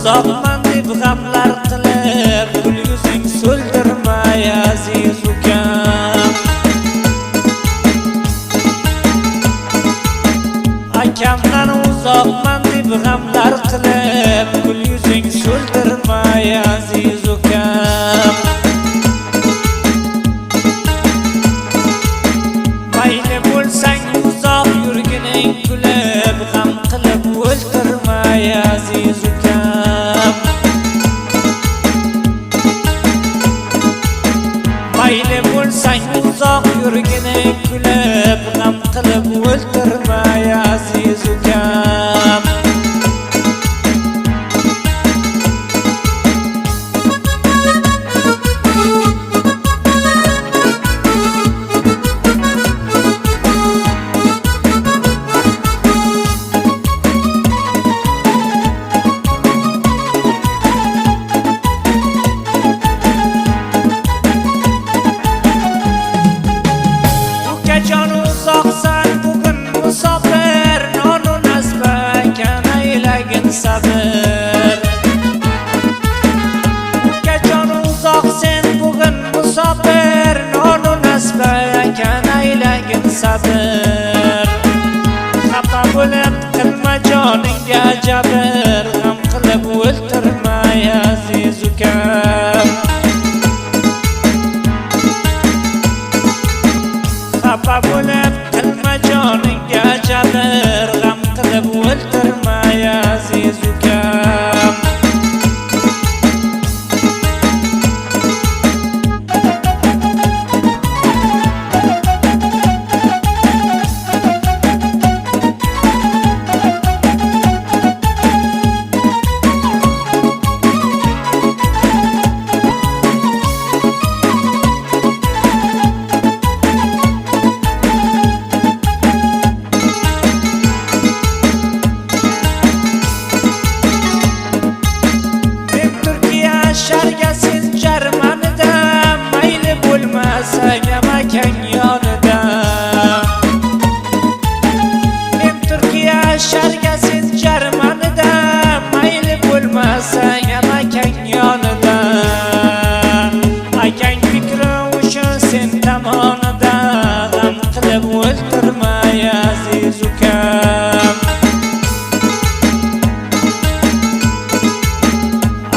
uzoqman deb g'amlar qilib, gul yuzing so'ldirmay aziz ukam. Akamdan uzoqman deb g'amlar qilib, gul yuzing so'ldirmay aziz ukam. Mayli bo'lsang uzoq yurgining kulib, g'am qilib o'ltirmay aziz ukam. Mayli bo'lsang uzoq yurgining kulib, g'am qilib o'ltirmay aziz ukam. Ukajon uzoqsan bugun musofir, nonu nasba ekan aylagin sabr. Ukajon uzoqsan bugun musofir, nonu nasba ekan aylagin sabr. Xafa bo'lib qilma joningga jabr, g'am qilib o'ltirmay aziz ukam. Xafa bo'lib qilma joningga jabr, g'am qilib o'ltirmay aziz ukam. Sharga sen jarmanida, mayli bo'lmasang ham akang yonida. Men Turkiya sharga sen jarmanida, mayli bo'lmasang ham akang yonida. Akang fikri o'sha sen tomonida, g'am qilib o'ltirmay aziz ukam.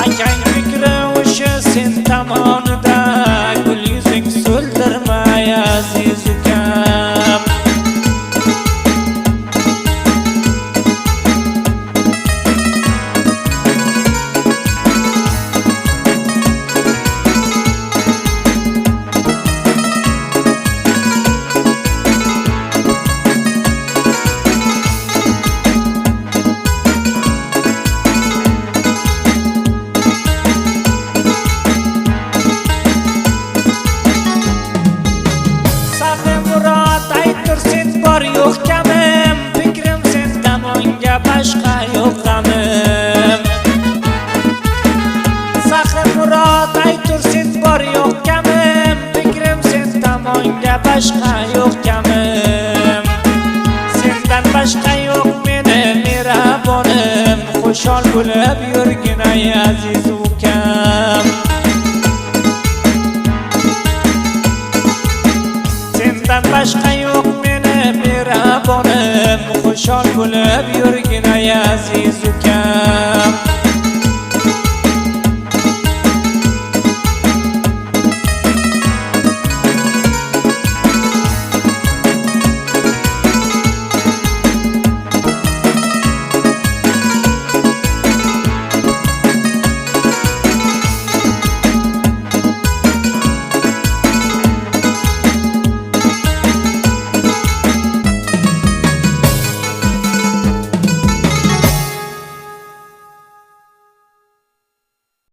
Akang fikri o'sha sen tomonida, gul yuzing so'ldirmay aziz ukam. Sen bor yo'q kamim, fikrim sen tomonga, boshqa yo'q g'amim. Sahri murod aytur sen bor yo'q kamim, fikrim sen tomonga, boshqa yo'q kamim. Sendan boshqa yo'q meni mehribonim, xushol bo'lib yurgin ay aziz ukam. Sendan boshqa yo'q mehribonim, xushol bo'lib yurgin ay aziz ukam.